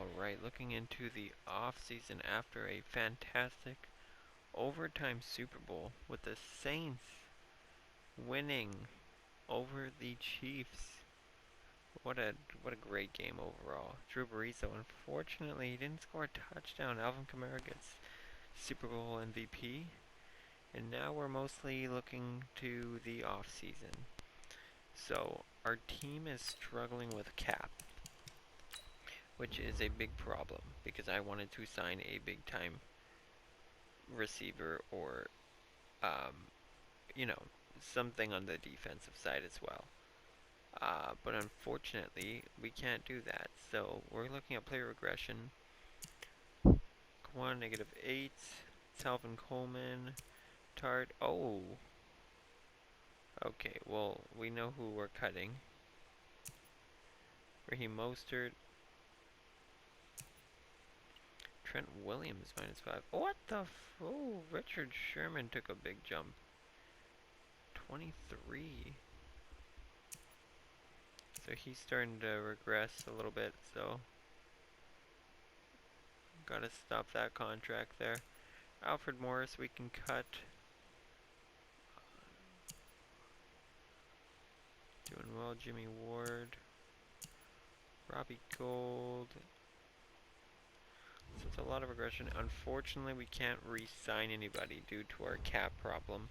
Alright, looking into the off-season after a fantastic overtime Super Bowl with the Saints winning over the Chiefs. What a great game overall. Drew Brees, though, unfortunately, he didn't score a touchdown. Alvin Kamara gets Super Bowl MVP. And now we're mostly looking to the off-season. So, our team is struggling with cap, which is a big problem because I wanted to sign a big-time receiver or, you know, something on the defensive side as well. But unfortunately, we can't do that. So we're looking at player regression. Quan -8. Salvin Coleman. Tart. Oh. Okay, well, we know who we're cutting. Raheem Mostert. Trent Williams -5. What the oh, Richard Sherman took a big jump. 23. So he's starting to regress a little bit, so gotta stop that contract there. Alfred Morris we can cut. Doing well, Jimmy Ward. Robbie Gold. So it's a lot of regression. Unfortunately, we can't re-sign anybody due to our cap problem.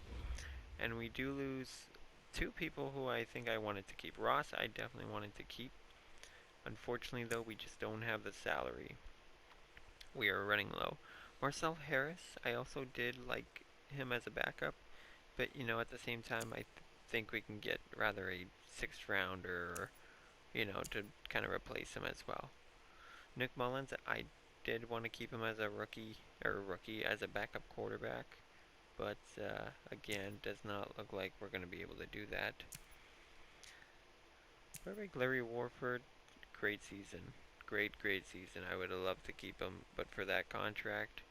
And we do lose two people who I think I wanted to keep. Ross, I definitely wanted to keep. Unfortunately, though, we just don't have the salary. We are running low. Marcel Harris, I also did like him as a backup. But, you know, at the same time, I think we can get rather a 6th rounder, or, you know, to kind of replace him as well. Nick Mullins, I did want to keep him as a rookie as a backup quarterback, but again, does not look like we're going to be able to do that. Perfect. Larry Warford, great season, great season. I would have loved to keep him, but for that contract,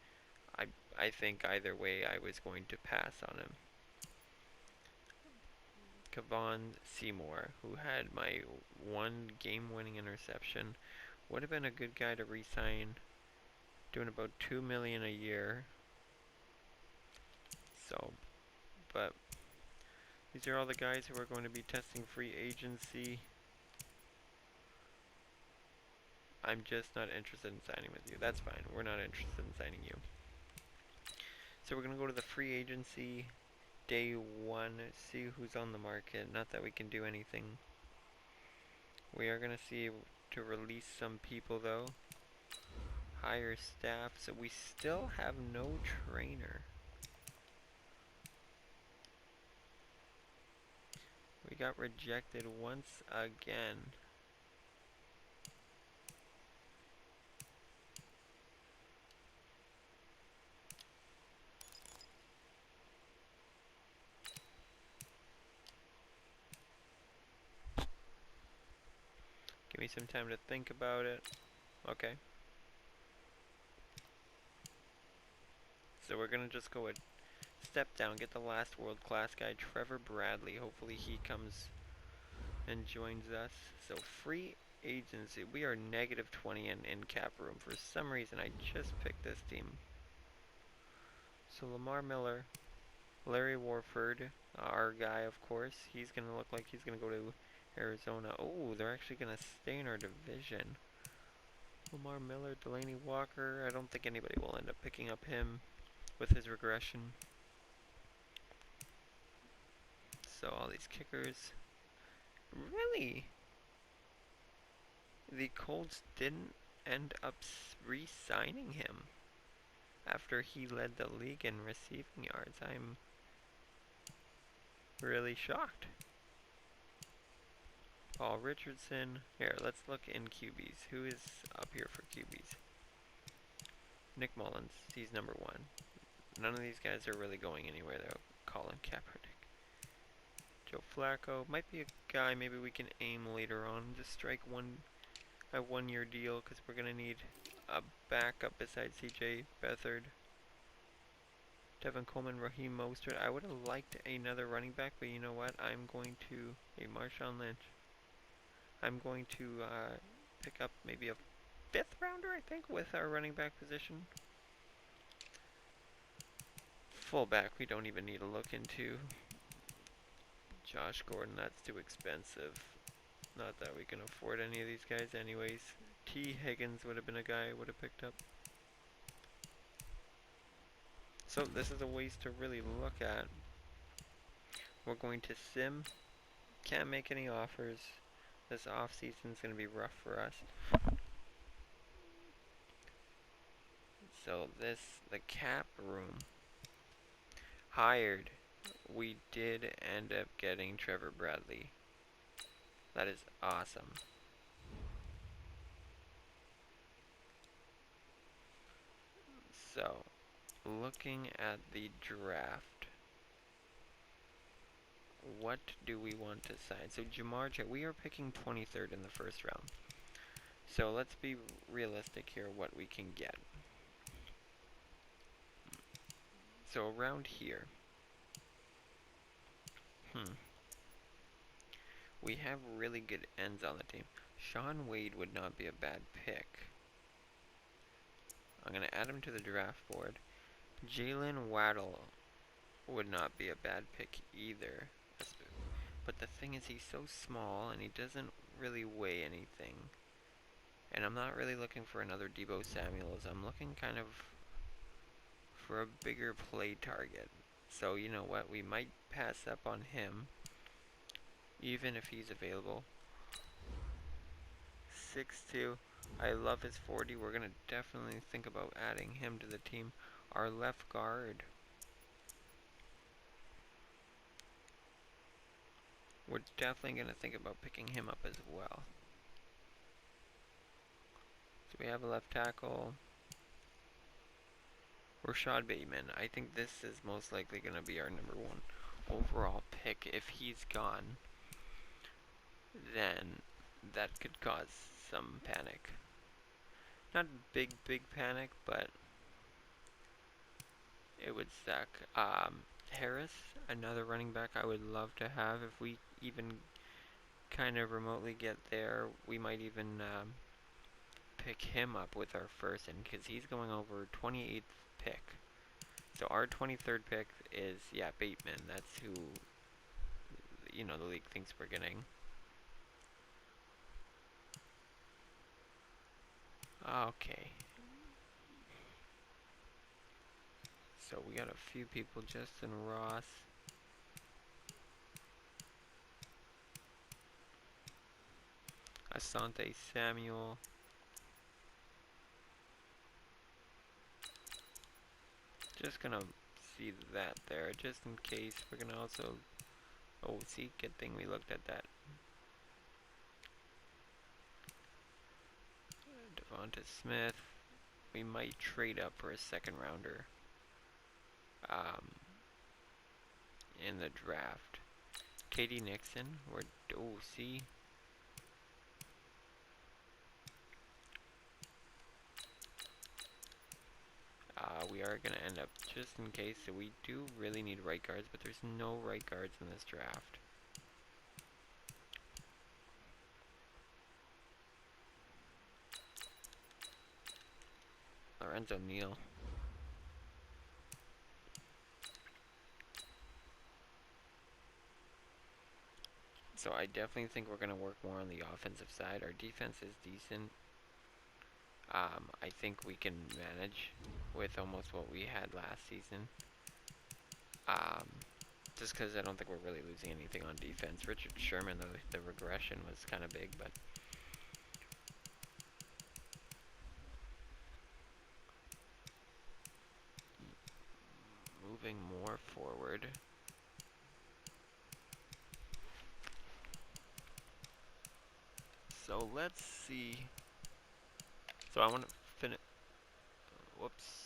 I think either way I was going to pass on him. Kevon Seymour, who had my one game-winning interception, would have been a good guy to re-sign, doing about $2 million a year. So, but these are all the guys who are going to be testing free agency. I'm just not interested in signing with you. That's fine. We're not interested in signing you. So we're going to go to the free agency day 1, see who's on the market. Not that we can do anything. We are going to see to release some people, though. Hire staff. So we still have no trainer. We got rejected once again. Give me some time to think about it. Okay. So we're gonna just go a step down, get the last world-class guy, Trevor Bradley. Hopefully he comes and joins us. So free agency. We are -20 in cap room. For some reason, I just picked this team. So Lamar Miller, Larry Warford, our guy, of course. He's gonna look like he's gonna go to Arizona. Oh, they're actually gonna stay in our division. Lamar Miller, Delaney Walker. I don't think anybody will end up picking up him with his regression. So all these kickers. Really? The Colts didn't end up re-signing him after he led the league in receiving yards. I'm really shocked. Paul Richardson. Here, let's look in QBs. Who is up here for QBs? Nick Mullins. He's number 1. None of these guys are really going anywhere, though. Colin Kaepernick. Joe Flacco. Might be a guy maybe we can aim later on. Just strike a 1-year deal, because we're going to need a backup besides CJ Beathard. Devin Coleman, Raheem Mostert. I would have liked another running back, but you know what? I'm going to... Marshawn Lynch. I'm going to pick up maybe a fifth rounder, I think, with our running back position. Fullback, we don't even need to look into. Josh Gordon, that's too expensive. Not that we can afford any of these guys anyways. T. Higgins would have been a guy I would have picked up. So this is a ways to really look at. We're going to sim. Can't make any offers. This off season is going to be rough for us. So the cap room. Hired. We did end up getting Trevor Bradley. That is awesome. So, looking at the draft, what do we want to sign? So Jamar Chase, we are picking 23rd in the first round. So let's be realistic here what we can get. So around here, we have really good ends on the team. Sean Wade would not be a bad pick. I'm going to add him to the draft board. Jalen Waddle would not be a bad pick either. But the thing is, he's so small and he doesn't really weigh anything. And I'm not really looking for another Deebo Samuels. I'm looking kind of for a bigger play target. So you know what? We might pass up on him, even if he's available. 6'2". I love his 40. We're going to definitely think about adding him to the team. Our left guard. We're definitely going to think about picking him up as well. So we have a left tackle. Rashad Bateman. I think this is most likely going to be our number 1 overall pick. If he's gone, then that could cause some panic. Not big panic, but it would suck. Harris, another running back I would love to have. If we even kind of remotely get there, we might even pick him up with our first, and because he's going over 28th pick. So our 23rd pick is, yeah, Bateman. That's who, you know, the league thinks we're getting. Okay. So we got a few people. Justin Ross. Asante Samuel. Just gonna see that there, just in case. We're gonna also, oh, see, good thing we looked at that. Devonta Smith. We might trade up for a second rounder in the draft. Katie Nixon. We're, oh, see. We are going to end up, just in case, so we do really need right guards, but there's no right guards in this draft. Lorenzo Neal. So I definitely think we're going to work more on the offensive side. Our defense is decent. I think we can manage with almost what we had last season. Just because I don't think we're really losing anything on defense. Richard Sherman, though, the regression was kind of big, but moving more forward. So let's see. So I want to finish. Whoops.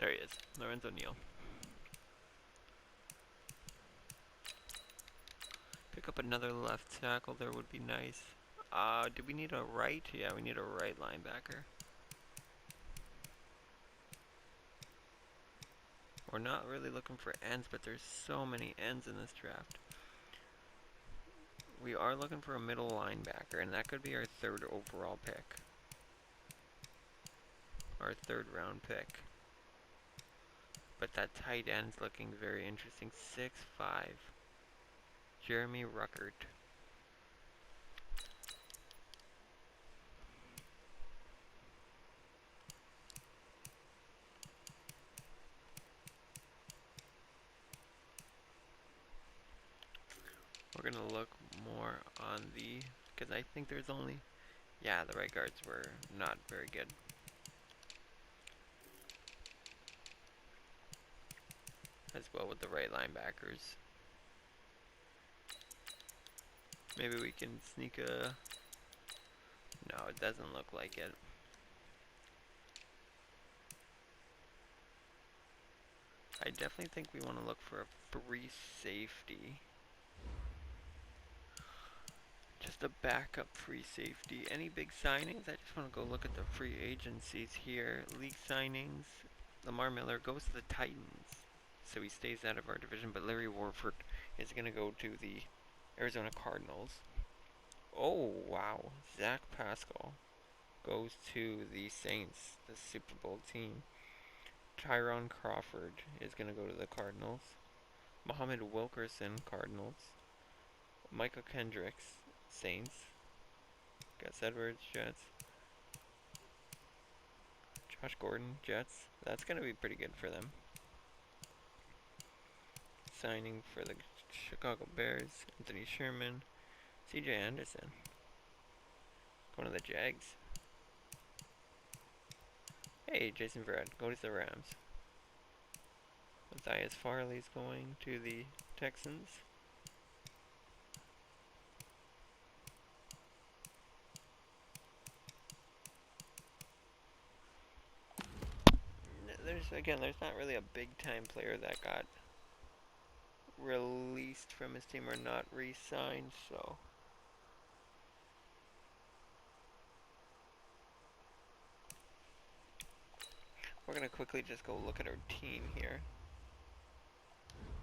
There he is, Lorenzo Neal. Pick up another left tackle there would be nice. Do we need a right? Yeah, we need a right linebacker. We're not really looking for ends, but there's so many ends in this draft. We are looking for a middle linebacker, and that could be our 3rd overall pick. Our 3rd round pick. But that tight end's looking very interesting. 6'5". Jeremy Ruckert. We're going to look more on the... because I think there's only... yeah, the right guards were not very good. As well with the right linebackers. Maybe we can sneak a... no, it doesn't look like it. I definitely think we want to look for a free safety. Just a backup free safety. Any big signings? I just want to go look at the free agencies here. League signings. Lamar Miller goes to the Titans. So he stays out of our division. But Larry Warford is going to go to the Arizona Cardinals. Oh, wow. Zach Pascal goes to the Saints, the Super Bowl team. Tyron Crawford is going to go to the Cardinals. Muhammad Wilkerson, Cardinals. Michael Kendricks, Saints. Gus Edwards, Jets. Josh Gordon, Jets. That's going to be pretty good for them. Signing for the Chicago Bears, Anthony Sherman. CJ Anderson. Going to the Jags. Hey, Jason Verrett, go to the Rams. Matthias Farley's going to the Texans. There's not really a big time player that got released from his team or not re-signed, so we're gonna quickly just go look at our team here.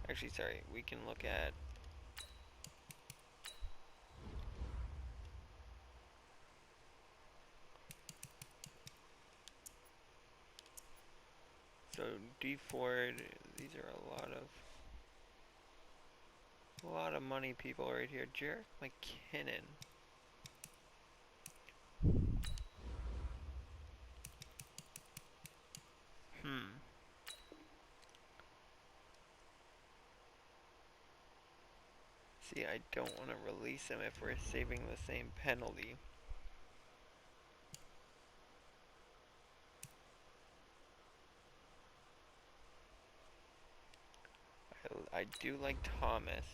Actually, sorry, we can look at so D Ford. These are a lot of money people right here. Jerick McKinnon. See, I don't want to release him if we're saving the same penalty. I do like Thomas.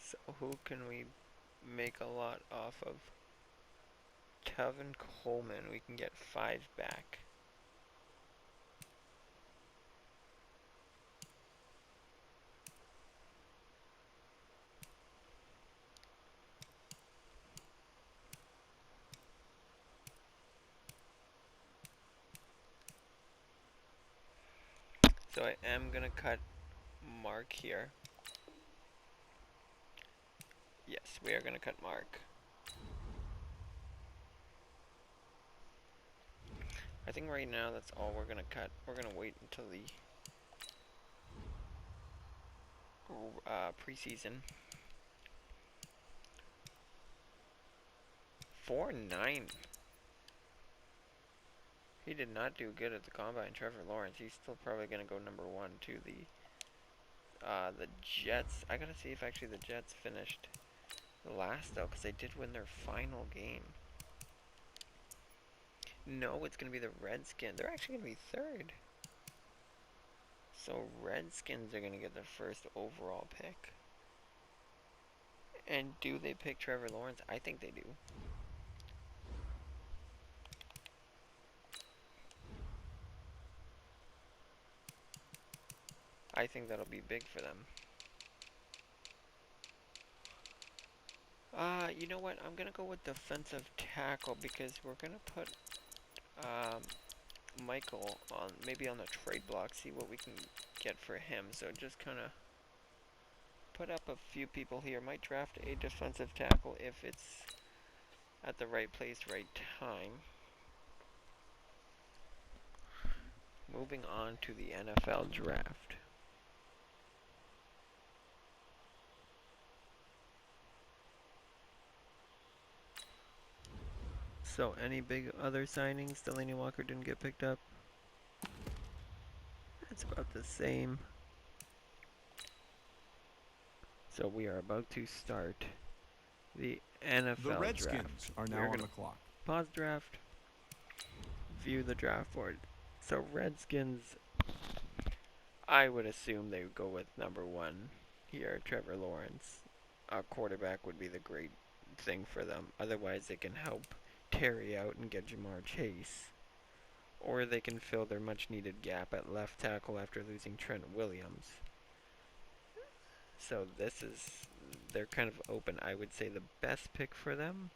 So who can we make a lot off of? Tevin Coleman, we can get 5 back. So I am gonna cut Mark here. Yes, we are gonna cut Mark. I think right now that's all we're gonna cut. We're gonna wait until the preseason 4.9. He did not do good at the combine. Trevor Lawrence. He's still probably gonna go number 1 to the Jets. I gotta see if actually the Jets finished last though, because they did win their final game. No, it's gonna be the Redskins. They're actually gonna be 3rd. So Redskins are gonna get the first overall pick. And do they pick Trevor Lawrence? I think they do. I think that'll be big for them. You know what? I'm gonna go with defensive tackle because we're gonna put Michael on maybe on the trade block, see what we can get for him. So just kind of put up a few people here. Might draft a defensive tackle if it's at the right place, right time. Moving on to the NFL draft. So, any big other signings? Delaney Walker didn't get picked up. It's about the same. So, we are about to start the NFL The Redskins draft. are now on the clock. Pause draft. View the draft board. So, Redskins, I would assume they would go with number 1 here, Trevor Lawrence. A quarterback would be the great thing for them. Otherwise, they can help Terry out and get Jamar Chase. Or they can fill their much-needed gap at left tackle after losing Trent Williams. So they're kind of open. I would say the best pick for them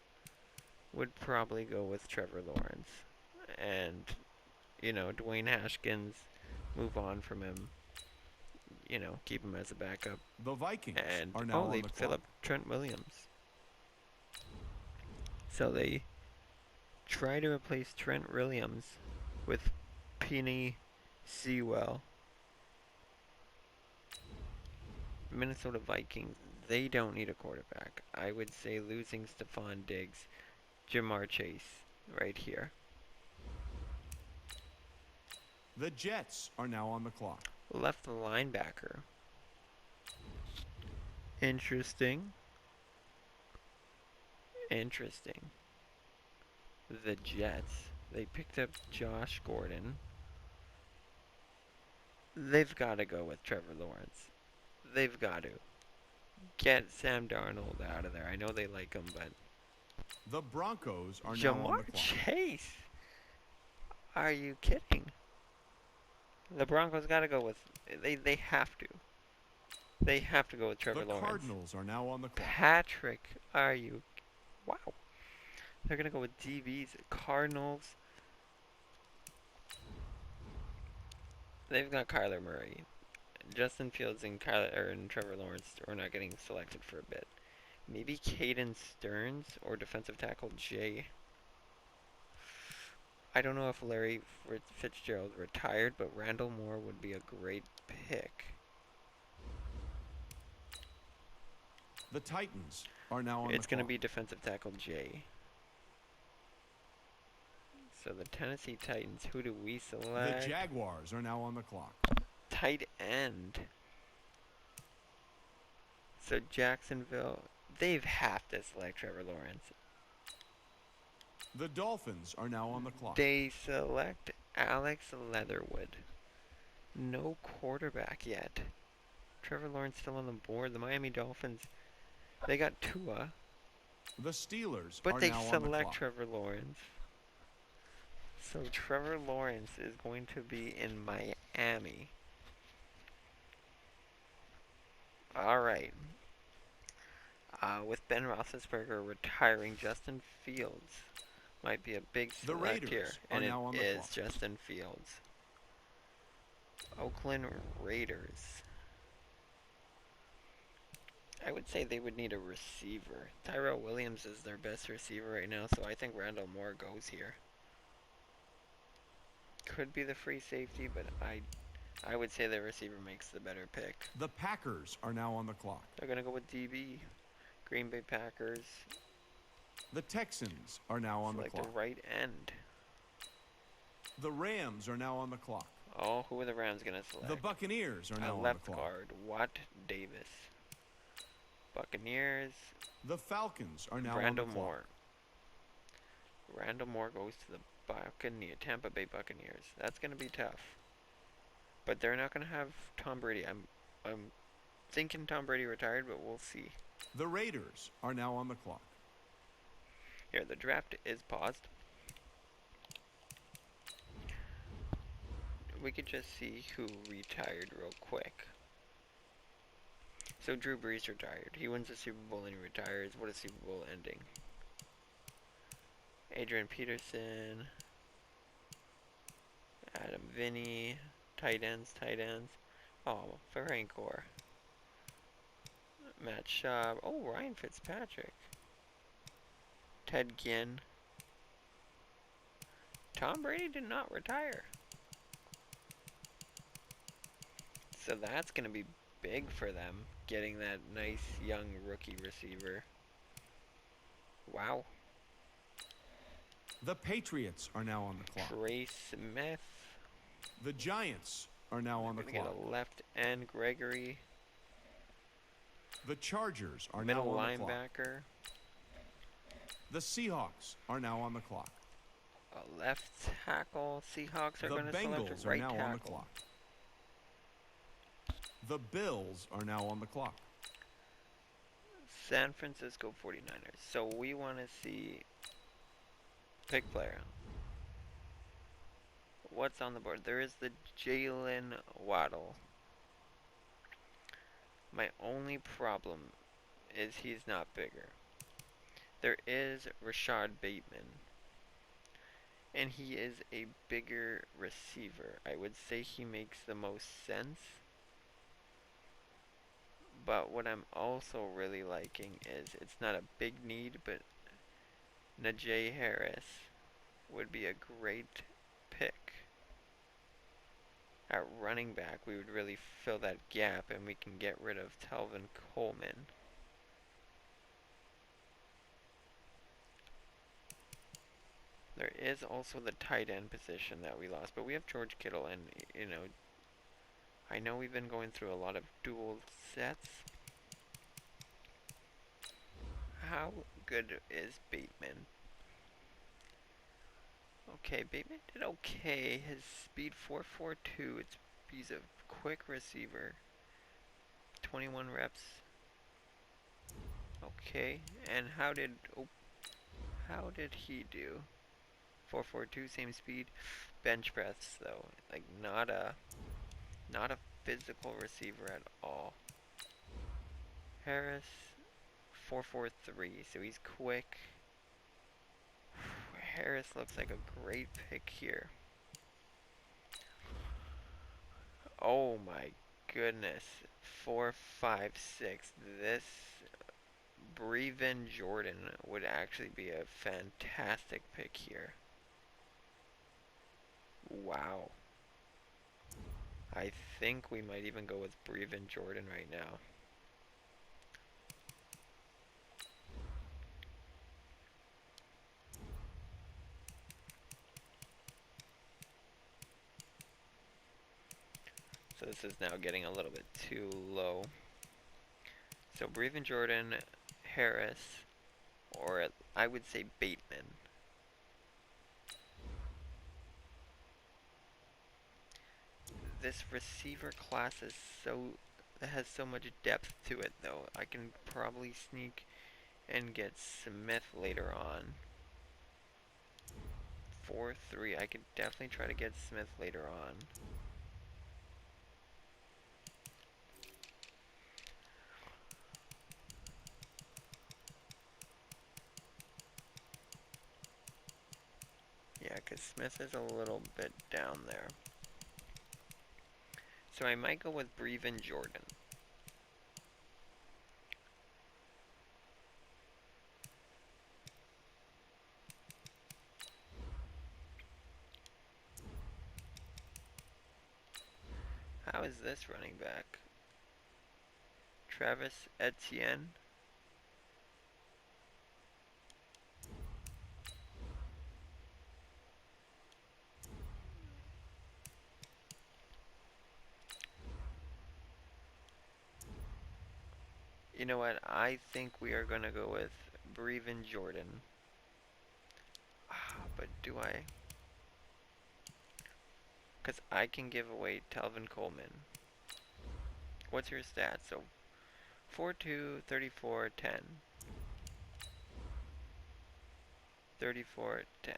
would probably go with Trevor Lawrence. And, Dwayne Haskins, move on from him. Keep him as a backup. The Vikings and, are now on the they fill clock. up Trent Williams. So they try to replace Trent Williams with Penny Sewell. Minnesota Vikings, they don't need a quarterback. I would say losing Stephon Diggs, Jamar Chase, right here. The Jets are now on the clock. Left linebacker. Interesting. The Jets, they picked up Josh Gordon. They've got to go with Trevor Lawrence. They've got to. Get Sam Darnold out of there. I know they like him, but... The Broncos are now on Jamar the clock. Chase? Are you kidding? The Broncos got to go with... They have to. They have to go with Trevor Lawrence. The Cardinals are now on the clock. Patrick, are you... Wow. They're going to go with DBs. Cardinals. They've got Kyler Murray. Justin Fields and Trevor Lawrence are not getting selected for a bit. Maybe Caden Stearns or defensive tackle Jay. I don't know if Larry Fitzgerald retired, but Randall Moore would be a great pick. The Titans are now on the clock. It's going to be defensive tackle Jay. So the Tennessee Titans, who do we select? The Jaguars are now on the clock. Tight end. So Jacksonville, they have to select Trevor Lawrence. The Dolphins are now on the clock. They select Alex Leatherwood. No quarterback yet. Trevor Lawrence still on the board. The Miami Dolphins, they got Tua. The Steelers but are they now on the clock. select Trevor Lawrence. So Trevor Lawrence is going to be in Miami. Alright. With Ben Roethlisberger retiring, Justin Fields might be a big select here. And it is Justin Fields. Oakland Raiders. I would say they would need a receiver. Tyrell Williams is their best receiver right now, so I think Randall Moore goes here. Could be the free safety, but I would say the receiver makes the better pick. The Packers are now on the clock. They're going to go with DB. Green Bay Packers. The Texans are now on the Select clock. the right end. The Rams are now on the clock. Oh, who are the Rams going to select? The Buccaneers are A now on the left clock. guard, Watt Davis. Buccaneers. The Falcons are now on the Randall clock. Moore. Randall Moore goes to the Tampa Bay Buccaneers. That's going to be tough. But they're not going to have Tom Brady. I'm thinking Tom Brady retired, but we'll see. The Raiders are now on the clock. Here, the draft is paused. We could just see who retired real quick. So Drew Brees retired. He wins the Super Bowl and he retires. What a Super Bowl ending. Adrian Peterson. Adam Vinny. Tight ends. Oh, Ferencor. Matt Schaub. Oh, Ryan Fitzpatrick. Ted Ginn. Tom Brady did not retire. So that's going to be big for them, getting that nice young rookie receiver. Wow. The Patriots are now on the clock. Trey Smith. The Giants are now on the We're going to clock. get a left end, Gregory. The Chargers are Middle now on the clock. linebacker. The Seahawks are now on the clock. A left tackle. Seahawks are The going to select Bengals a are right now tackle. on the clock. The Bills are now on the clock. San Francisco 49ers. So we want to see pick player. What's on the board? There is the Jalen Waddle. My only problem is he's not bigger. There is Rashad Bateman. And he is a bigger receiver. I would say he makes the most sense. But what I'm also really liking is it's not a big need, but Najee Harris would be a great pick. At running back, we would really fill that gap and we can get rid of Telvin Coleman. There is also the tight end position that we lost, but we have George Kittle, and you know, I know we've been going through a lot of dual sets. How good is Bateman? Okay, Bateman did okay. His speed 4.42. He's a quick receiver. 21 reps. Okay, and how did he do? 4.42, same speed. Bench press though, like not a physical receiver at all. Harris 4.43, so he's quick. Harris looks like a great pick here. Oh my goodness. 4.56. This Brevin Jordan would actually be a fantastic pick here. Wow. I think we might even go with Brevin Jordan right now. So this is now getting a little bit too low. So Brevin Jordan, Harris, or I would say Bateman. This receiver class is has so much depth to it though. I can probably sneak and get Smith later on. 4.3. I could definitely try to get Smith later on. Yeah, because Smith is a little bit down there. So I might go with Brevin Jordan. How is this running back? Travis Etienne. You know what? I think we are going to go with Breven Jordan. But do I? Because I can give away Telvin Coleman. What's your stats? So 4'2", 34, 10. 34, 10.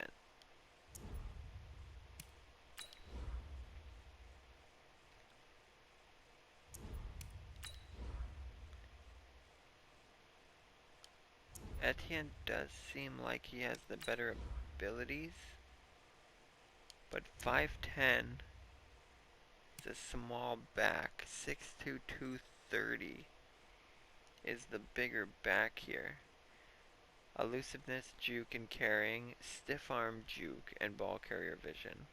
Etienne does seem like he has the better abilities, but 5'10" is a small back. 6'2", 230 is the bigger back here. Elusiveness, juke, and carrying, stiff arm, juke, and ball carrier vision.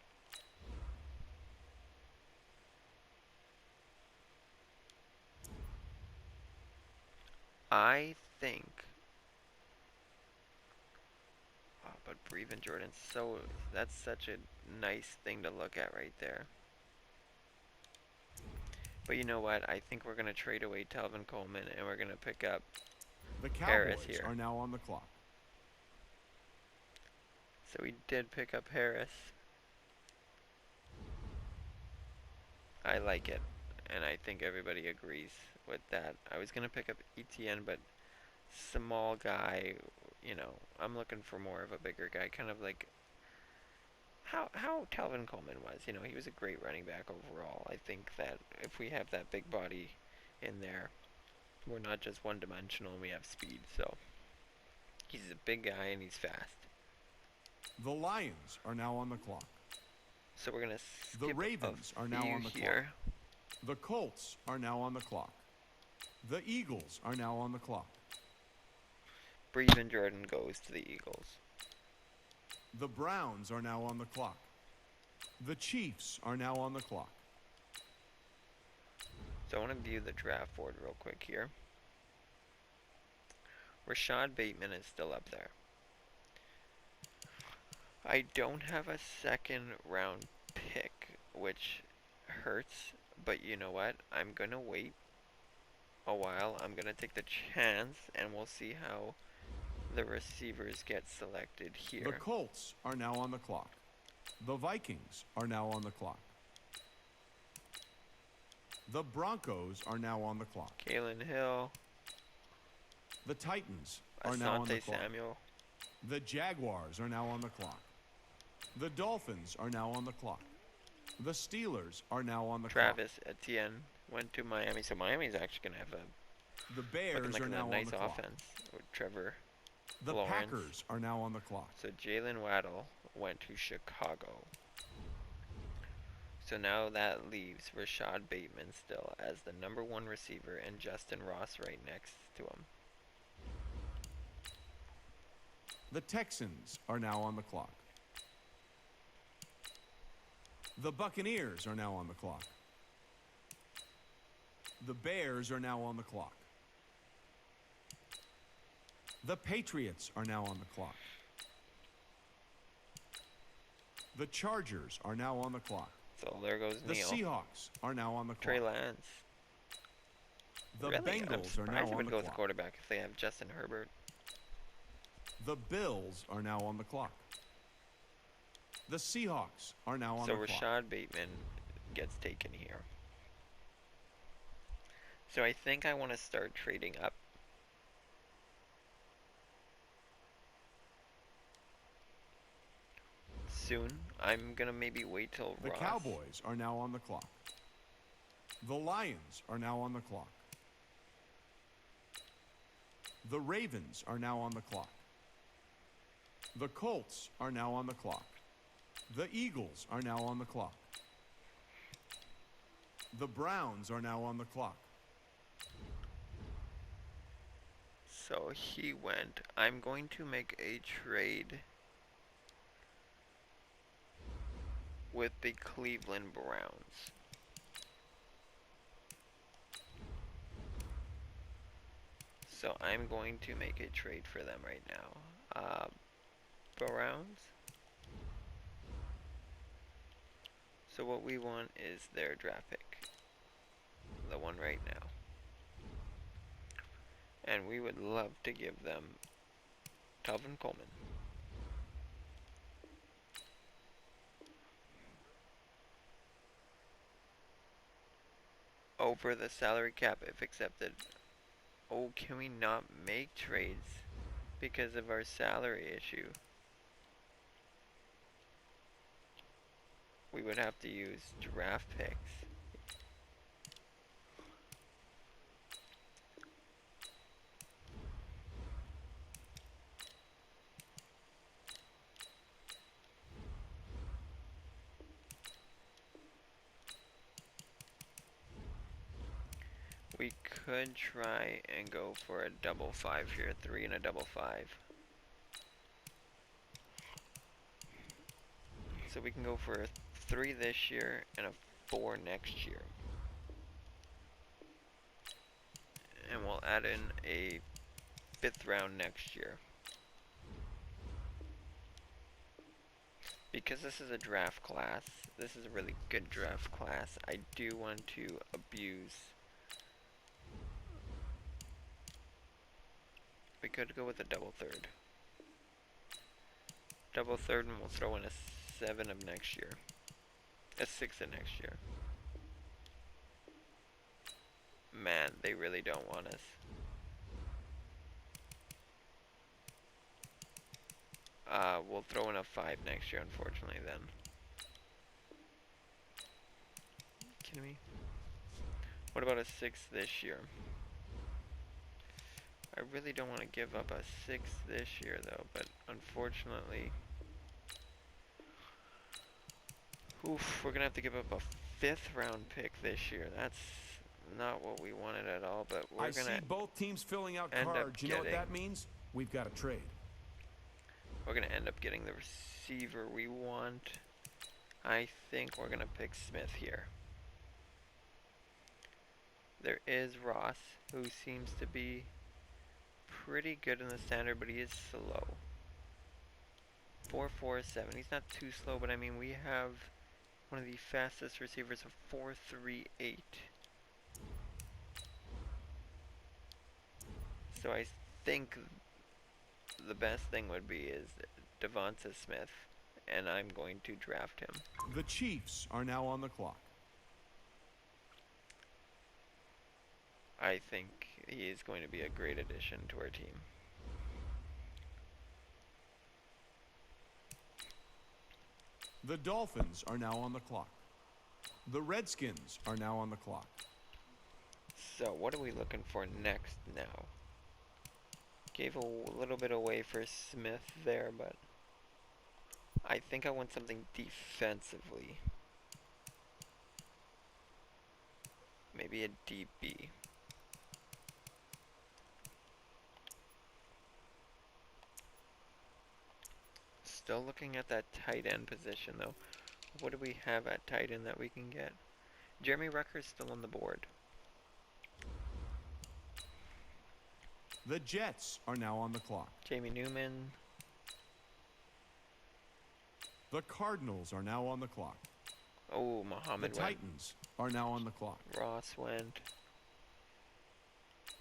I think, but Breven Jordan, that's such a nice thing to look at right there. But you know what? I think we're going to trade away Telvin Coleman and we're going to pick up The Harris Cowboys here. are now on the clock. So we did pick up Harris. I like it, and I think everybody agrees with that. I was going to pick up Etienne, but small guy, you know, I'm looking for more of a bigger guy, kind of like how Telvin Coleman was. You know, he was a great running back overall. I think that if we have that big body in there, we're not just one-dimensional and we have speed. So he's a big guy and he's fast. The Lions are now on the clock. So we're gonna skip The Ravens are now on the here. clock. The Colts are now on the clock. The Eagles are now on the clock. Breven Jordan goes to the Eagles. The Browns are now on the clock. The Chiefs are now on the clock. So I want to view the draft board real quick here. Rashad Bateman is still up there. I don't have a second round pick, which hurts, but you know what? I'm going to wait a while. I'm going to take the chance, and we'll see how the receivers get selected here. The Colts are now on the clock. The Vikings are now on the clock. The Broncos are now on the clock. Kalen Hill. The Titans are now on the Asante clock. Samuel. The Jaguars are now on the clock. The Dolphins are now on the clock. The Steelers are now on the Travis Etienne went to Miami, so Miami's actually going to have a clock. The Bears looking are like now a nice on the clock. offense with Trevor The Lawrence. Packers are now on the clock. So Jalen Waddle went to Chicago. So now that leaves Rashad Bateman still as the #1 receiver and Justin Ross right next to him. The Texans are now on the clock. The Buccaneers are now on the clock. The Bears are now on the clock. The Patriots are now on the clock. The Chargers are now on the clock. So there goes The Neil. Seahawks are now on the clock. Trey Lance. The Really? I'm Bengals are surprised now they on would the go with the clock. quarterback if they have Justin Herbert. The Bills are now on the clock. The Seahawks are now on So the clock. Rashad Bateman gets taken here. So I think I want to start trading up. Soon. I'm going to maybe wait till The Ross. Cowboys are now on the clock. The Lions are now on the clock. The Ravens are now on the clock. The Colts are now on the clock. The Eagles are now on the clock. The Browns are now on the clock. So he went. I'm going to make a trade with the Cleveland Browns. So I'm going to make a trade for them right now. Browns. So what we want is their draft pick. The one right now. And we would love to give them Calvin Coleman. Over the salary cap if accepted. Oh, can we not make trades because of our salary issue? We would have to use draft picks. We could try and go for a double 5 here, 3 and a double 5. So we can go for a 3 this year and a 4 next year. And we'll add in a 5th round next year. Because this is a draft class, this is a really good draft class, I do want to abuse. We could go with a double 3rd. Double 3rd, and we'll throw in a 7 of next year. A 6 of next year. Man, they really don't want us. We'll throw in a 5 next year, unfortunately, then. Kidding me? What about a 6 this year? I really don't want to give up a 6 this year, though, but unfortunately... Oof, we're going to have to give up a 5th round pick this year. That's not what we wanted at all, but we're going to see both teams filling out cards. You know what that means? We've got a trade. We're going to end up getting the receiver we want. I think we're going to pick Smith here. There is Ross, who seems to be pretty good in the standard, but he is slow. 4.47. He's not too slow, but I mean, we have one of the fastest receivers of 4.38. So I think the best thing would be is Devonta Smith, and I'm going to draft him. The Chiefs are now on the clock. I think he is going to be a great addition to our team. The Dolphins are now on the clock. The Redskins are now on the clock. So what are we looking for next now? Gave a little bit away for Smith there, but I think I want something defensively. Maybe a DB. Still looking at that tight end position, though. What do we have at tight end that we can get? Jeremy Rucker's still on the board. The Jets are now on the clock. Jamie Newman. The Cardinals are now on the clock. Oh, Muhammad The Titans are now on the clock. Ross went.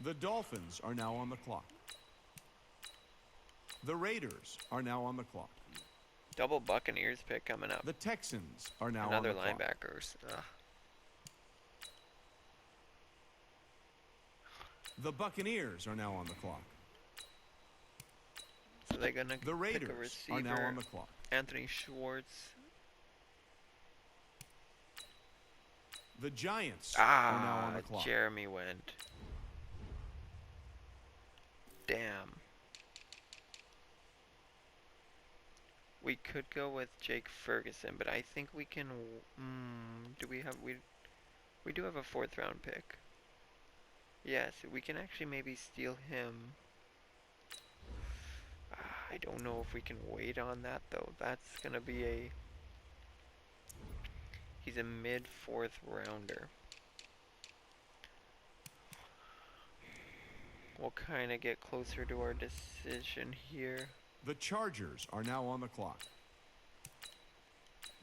The Dolphins are now on the clock. The Raiders are now on the clock. Double Buccaneers pick coming up. The Texans are now Another on the clock. linebackers. Ugh. The Buccaneers are now on the clock. So they're gonna The Raiders pick a receiver. are now on the clock. Anthony Schwartz. The Giants are now on the clock. Jeremy went. Damn. We could go with Jake Ferguson, but I think we can. Do we have we do have a 4th round pick. Yes, we can actually maybe steal him. I don't know if we can wait on that though. That's gonna be a. He's a mid 4th rounder. We'll kind of get closer to our decision here. The Chargers are now on the clock.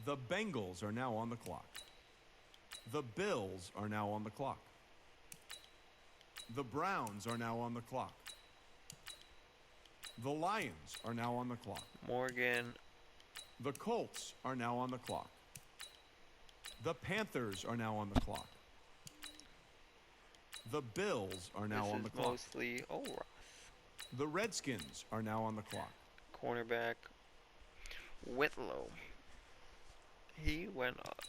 The Bengals are now on the clock. The Bills are now on the clock. The Browns are now on the clock. The Lions are now on the clock. Morgan. The Colts are now on the clock. The Panthers are now on the clock. The Bills are now on the clock. Mostly Ross. The Redskins are now on the clock. Cornerback Whitlow. He went up.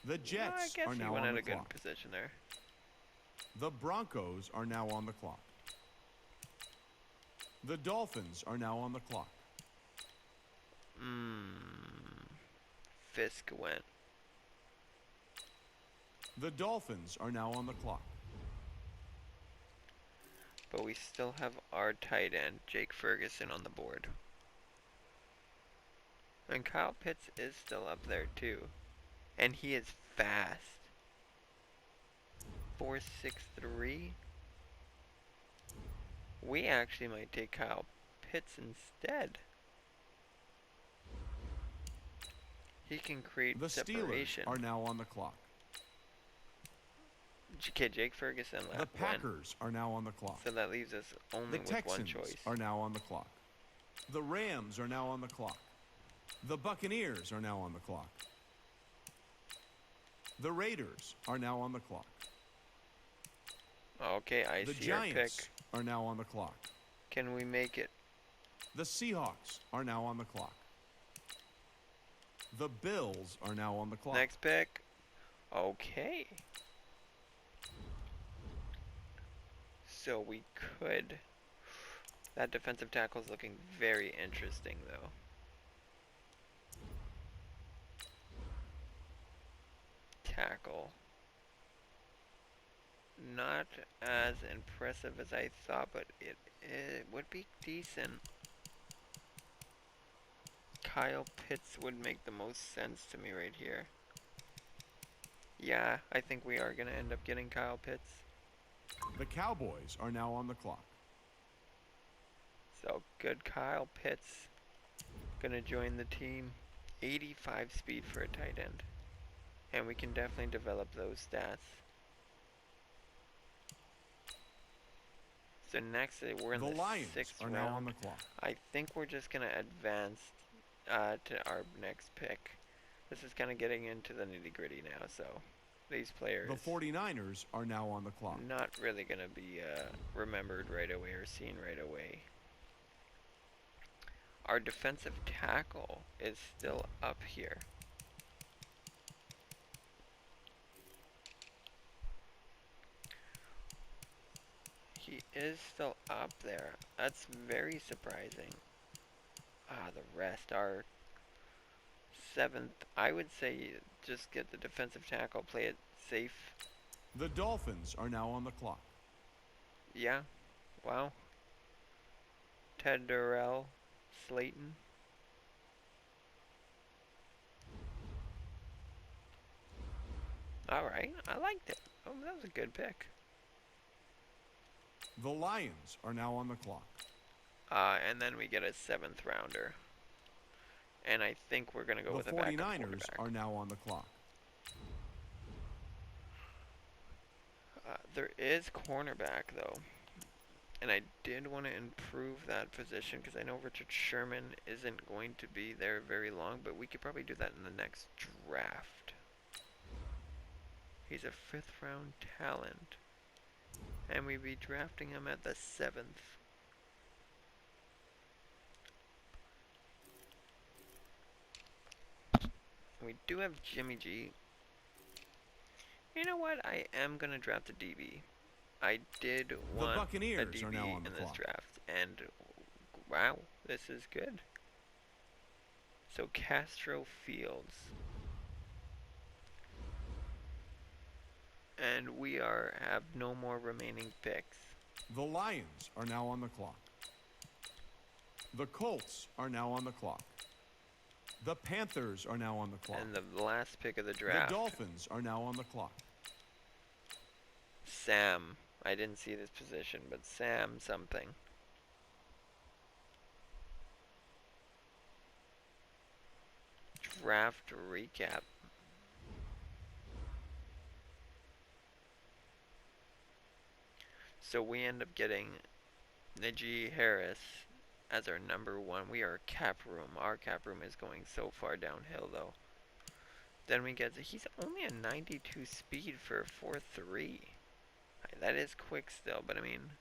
The Jets are now on the clock. He went at a good position there. The Broncos are now on the clock. The Dolphins are now on the clock. Fisk went. The Dolphins are now on the clock. But we still have our tight end, Jake Ferguson, on the board. And Kyle Pitts is still up there too. And he is fast. 4.63. We actually might take Kyle Pitts instead. He can create separation. The Steelers are now on the clock. Okay, Jake Ferguson left. The Packers are now on the clock. So that leaves us only with one choice. The Texans are now on the clock. The Rams are now on the clock. The Buccaneers are now on the clock. The Raiders are now on the clock. Okay, I see your pick. The Giants are now on the clock. Can we make it? The Seahawks are now on the clock. The Bills are now on the clock. Next pick. Okay. So we could... That defensive tackle is looking very interesting, though. Tackle. Not as impressive as I thought, but it would be decent. Kyle Pitts would make the most sense to me right here. Yeah, I think we are going to end up getting Kyle Pitts. The Cowboys are now on the clock. So, good Kyle Pitts. Going to join the team. 85 speed for a tight end. And we can definitely develop those stats. So next, we're in the Lions sixth are round. Now on the clock. I think we're just going to advance to our next pick. This is kind of getting into the nitty-gritty now, so these players... The 49ers are now on the clock. Not really going to be remembered right away or seen right away. Our defensive tackle is still up here. He is still up there. That's very surprising. The rest are seventh. I would say just get the defensive tackle, play it safe. The Dolphins are now on the clock. Yeah. Wow. Ted Durrell, Slayton. Alright, I liked it. Oh, that was a good pick. The Lions are now on the clock. And then we get a 7th rounder. And I think we're going to go with a backup quarterback. The 49ers are now on the clock. There is cornerback, though. And I did want to improve that position because I know Richard Sherman isn't going to be there very long, but we could probably do that in the next draft. He's a 5th round talent. And we'd be drafting him at the 7th. We do have Jimmy G. You know what? I am going to draft a DB. I did want a DB in this draft. And wow, this is good. So Castro Fields. And we have no more remaining picks. The Lions are now on the clock. The Colts are now on the clock. The Panthers are now on the clock. And the last pick of the draft. The Dolphins are now on the clock. Sam. I didn't see this position, but Sam something. Draft recap. So we end up getting Najee Harris as our number one. We are cap room. Our cap room is going so far downhill though. Then we get, he's only a 92 speed for a 4.3. That is quick still, but I mean,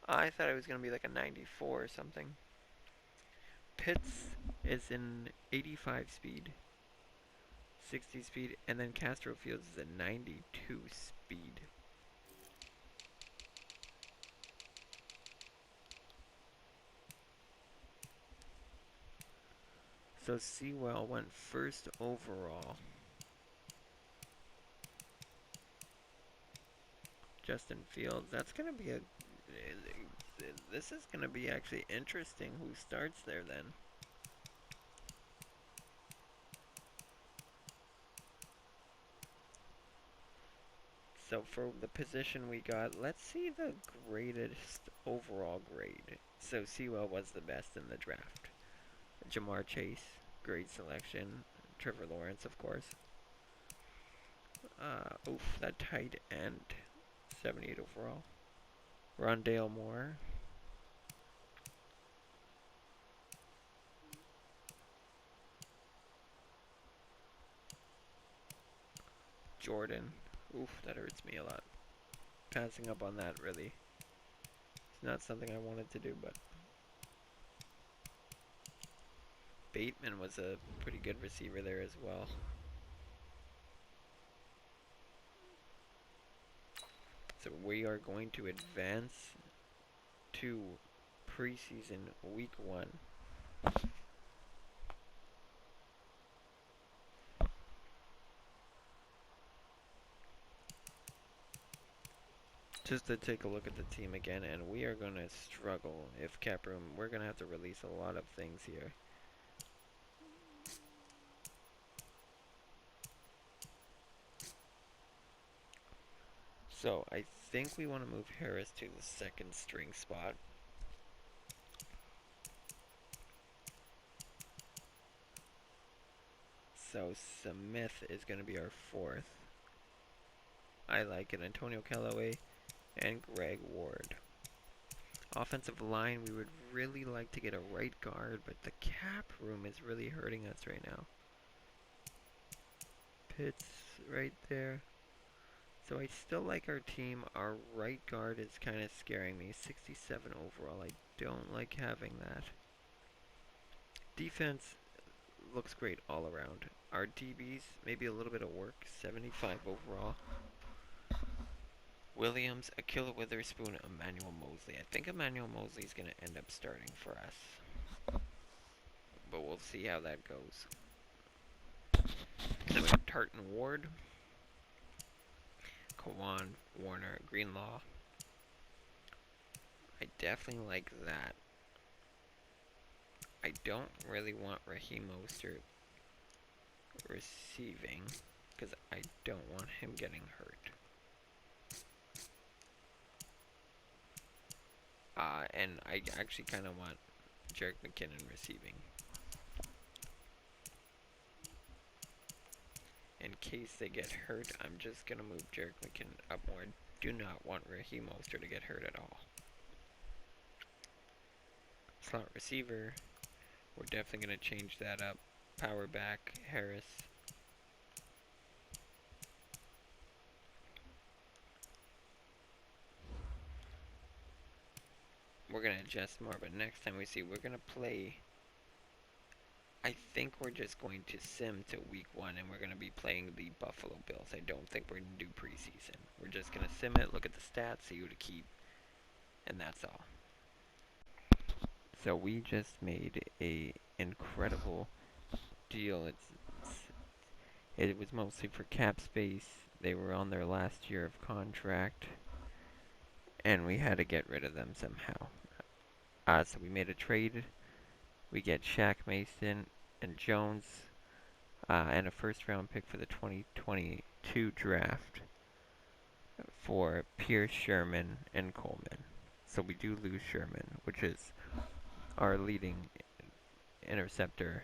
I thought it was going to be like a 94 or something. Pitts is in 85 speed, 60 speed, and then Castro Fields is a 92 speed. So Sewell went first overall. Justin Fields, that's going to be a... This is going to be actually interesting who starts there then. So for the position we got, let's see the greatest overall grade. So Sewell was the best in the draft. Jamar Chase, great selection. Trevor Lawrence, of course. That tight end, 78 overall. Rondale Moore. Jordan. That hurts me a lot. Passing up on that, really. It's not something I wanted to do, but... Bateman was a pretty good receiver there as well. So we are going to advance to preseason week 1. Just to take a look at the team again, and we are going to struggle if cap room. We're going to have to release a lot of things here. So I think we want to move Harris to the second string spot. So Smith is going to be our 4th. I like it. Antonio Callaway and Greg Ward. Offensive line, we would really like to get a right guard, but the cap room is really hurting us right now. Pitts right there. So I still like our team. Our right guard is kind of scaring me. 67 overall. I don't like having that. Defense looks great all around. Our DBs, maybe a little bit of work. 75 overall. Williams, Akilla Witherspoon, Emmanuel Mosley. I think Emmanuel Mosley is going to end up starting for us. But we'll see how that goes. Then we have Tartan Ward. Kawan, Warner, Greenlaw. I definitely like that. I don't really want Raheem Mostert receiving because I don't want him getting hurt. And I actually kind of want Jerick McKinnon receiving. In case they get hurt, I'm just going to move Jerick McKinnon up more. Do not want Raheem Mostert to get hurt at all. Slot receiver, we're definitely going to change that up. Power back, Harris. We're going to adjust more, but next time we see, we're going to play. I think we're just going to sim to week 1, and we're going to be playing the Buffalo Bills. I don't think we're going to do preseason. We're just going to sim it, look at the stats, see who to keep, and that's all. So we just made a incredible deal. It was mostly for cap space. They were on their last year of contract, and we had to get rid of them somehow. So we made a trade. We get Shaq Mason and Jones, and a first-round pick for the 2022 draft for Pierce, Sherman, and Coleman. So we do lose Sherman, which is our leading interceptor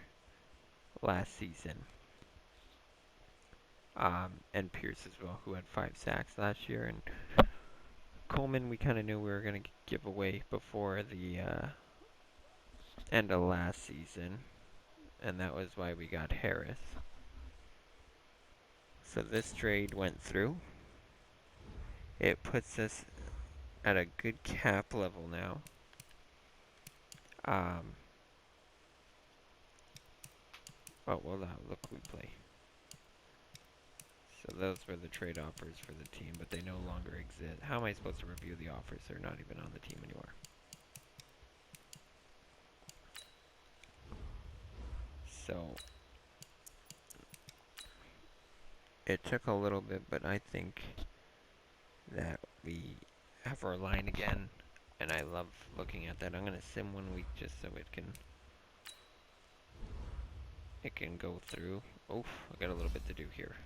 last season. And Pierce as well, who had 5 sacks last year. And Coleman, we kind of knew we were going to give away before the end of last season, and that was why we got Harris. So this trade went through. It puts us at a good cap level now. Oh, well, look who we play. So those were the trade offers for the team, but they no longer exist. How am I supposed to review the offers? They're not even on the team anymore. So it took a little bit, but I think that we have our line again, and I love looking at that. I'm going to sim 1 week just so it can go through. Oof, I got a little bit to do here.